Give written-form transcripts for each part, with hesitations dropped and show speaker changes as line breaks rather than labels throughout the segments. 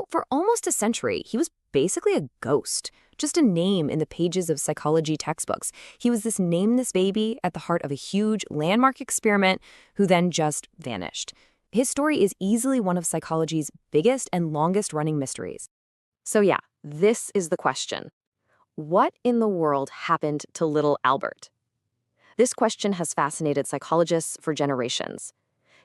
For almost a century, he was basically a ghost, just a name in the pages of psychology textbooks. He was this nameless baby at the heart of a huge landmark experiment who then just vanished. His story is easily one of psychology's biggest and longest-running mysteries. So yeah, this is the question. What in the world happened to little Albert? This question has fascinated psychologists for generations.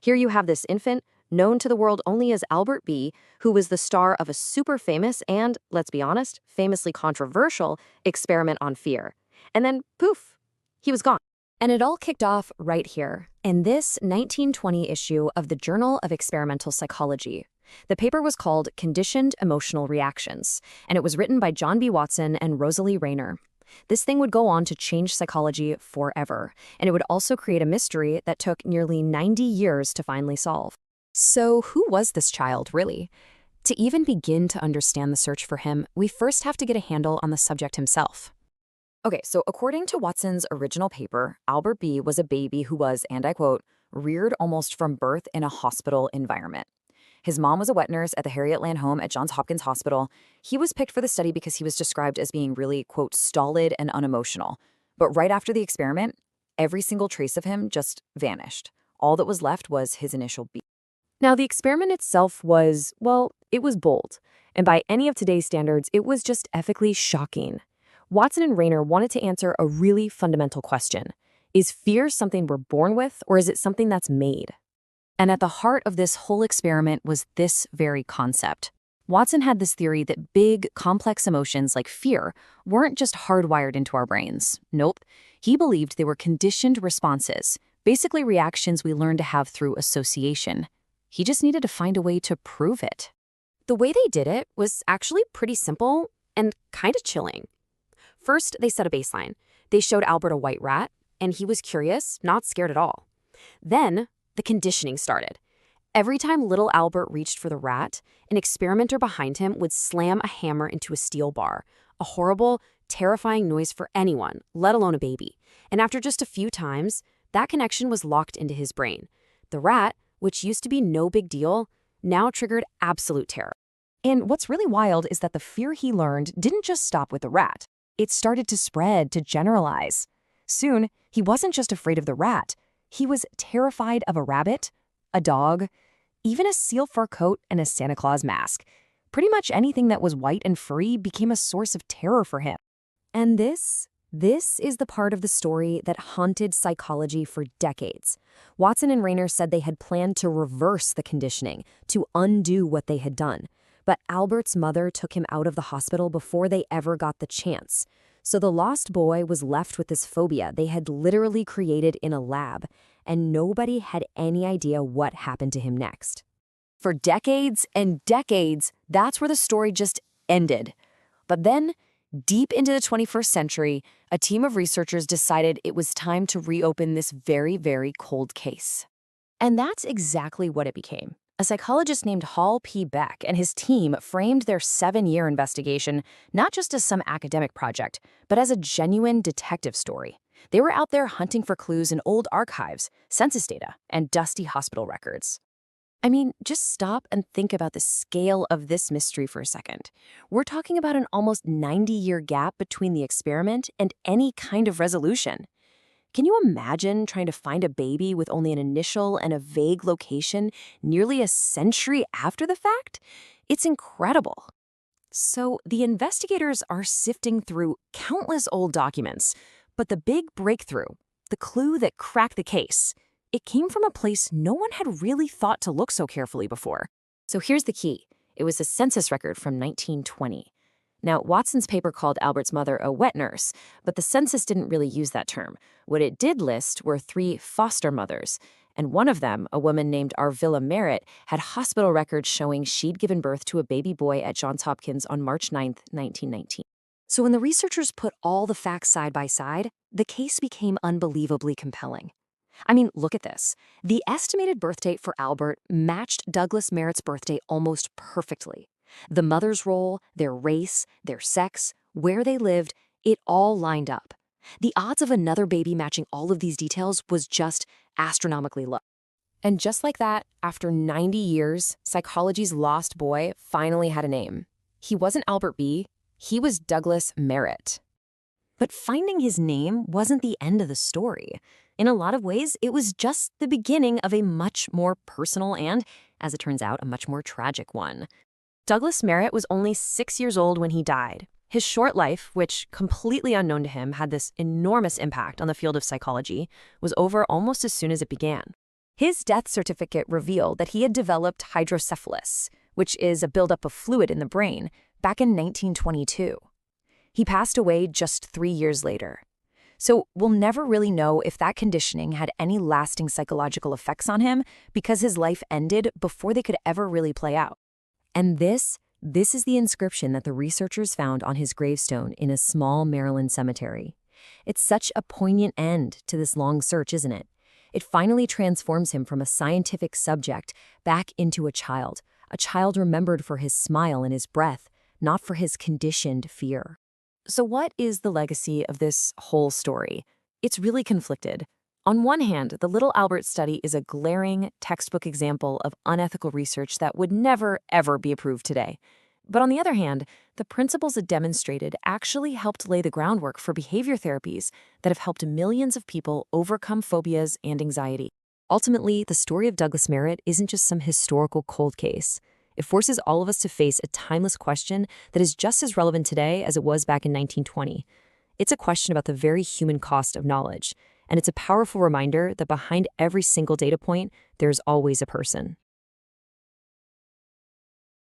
Here you have this infant, known to the world only as Albert B., who was the star of a super famous and, let's be honest, famously controversial experiment on fear. And then, poof, he was gone. And it all kicked off right here, in this 1920 issue of the Journal of Experimental Psychology. The paper was called Conditioned Emotional Reactions, and it was written by John B. Watson and Rosalie Rayner. This thing would go on to change psychology forever, and it would also create a mystery that took nearly 90 years to finally solve. So who was this child, really? To even begin to understand the search for him, we first have to get a handle on the subject himself. Okay, so according to Watson's original paper, Albert B. was a baby who was, and I quote, reared almost from birth in a hospital environment. His mom was a wet nurse at the Harriet Land Home at Johns Hopkins Hospital. He was picked for the study because he was described as being really, quote, stolid and unemotional. But right after the experiment, every single trace of him just vanished. All that was left was his initial beat. Now, the experiment itself was, well, it was bold. And by any of today's standards, it was just ethically shocking. Watson and Rayner wanted to answer a really fundamental question. Is fear something we're born with, or is it something that's made? And at the heart of this whole experiment was this very concept. Watson had this theory that big, complex emotions like fear weren't just hardwired into our brains. Nope. He believed they were conditioned responses, basically reactions we learn to have through association. He just needed to find a way to prove it. The way they did it was actually pretty simple and kind of chilling. First, they set a baseline. They showed Albert a white rat, and he was curious, not scared at all. Then, the conditioning started. Every time little Albert reached for the rat, an experimenter behind him would slam a hammer into a steel bar, a horrible, terrifying noise for anyone, let alone a baby. And after just a few times, that connection was locked into his brain. The rat, which used to be no big deal, now triggered absolute terror. And what's really wild is that the fear he learned didn't just stop with the rat. It started to spread, to generalize. Soon, he wasn't just afraid of the rat. He was terrified of a rabbit, a dog, even a seal fur coat and a Santa Claus mask. Pretty much anything that was white and furry became a source of terror for him. And this is the part of the story that haunted psychology for decades. Watson and Rayner said they had planned to reverse the conditioning, to undo what they had done. But Albert's mother took him out of the hospital before they ever got the chance. So the lost boy was left with this phobia they had literally created in a lab, and nobody had any idea what happened to him next. For decades and decades, that's where the story just ended. But then, deep into the 21st century, a team of researchers decided it was time to reopen this very, very cold case. And that's exactly what it became. A psychologist named Hall P. Beck and his team framed their 7-year investigation not just as some academic project, but as a genuine detective story. They were out there hunting for clues in old archives, census data, and dusty hospital records. I mean, just stop and think about the scale of this mystery for a second. We're talking about an almost 90-year gap between the experiment and any kind of resolution. Can you imagine trying to find a baby with only an initial and a vague location nearly a century after the fact? It's incredible. So the investigators are sifting through countless old documents, but the big breakthrough, the clue that cracked the case, it came from a place no one had really thought to look so carefully before. So here's the key. It was a census record from 1920. Now, Watson's paper called Albert's mother a wet nurse, but the census didn't really use that term. What it did list were 3 foster mothers, and one of them, a woman named Arvilla Merritt, had hospital records showing she'd given birth to a baby boy at Johns Hopkins on March 9, 1919. So when the researchers put all the facts side by side, the case became unbelievably compelling. I mean, look at this. The estimated birth date for Albert matched Douglas Merritt's birthday almost perfectly. The mother's role, their race, their sex, where they lived, it all lined up. The odds of another baby matching all of these details was just astronomically low. And just like that, after 90 years, psychology's lost boy finally had a name. He wasn't Albert B., he was Douglas Merritt. But finding his name wasn't the end of the story. In a lot of ways, it was just the beginning of a much more personal and, as it turns out, a much more tragic one. Douglas Merritt was only 6 years old when he died. His short life, which, completely unknown to him, had this enormous impact on the field of psychology, was over almost as soon as it began. His death certificate revealed that he had developed hydrocephalus, which is a buildup of fluid in the brain, back in 1922. He passed away just 3 years later. So we'll never really know if that conditioning had any lasting psychological effects on him because his life ended before they could ever really play out. And this is the inscription that the researchers found on his gravestone in a small Maryland cemetery. It's such a poignant end to this long search, isn't it? It finally transforms him from a scientific subject back into a child remembered for his smile and his breath, not for his conditioned fear. So what is the legacy of this whole story? It's really conflicted. On one hand, the Little Albert study is a glaring textbook example of unethical research that would never, ever be approved today. But on the other hand, the principles it demonstrated actually helped lay the groundwork for behavior therapies that have helped millions of people overcome phobias and anxiety. Ultimately, the story of Douglas Merritt isn't just some historical cold case. It forces all of us to face a timeless question that is just as relevant today as it was back in 1920. It's a question about the very human cost of knowledge, and it's a powerful reminder that behind every single data point, there's always a person.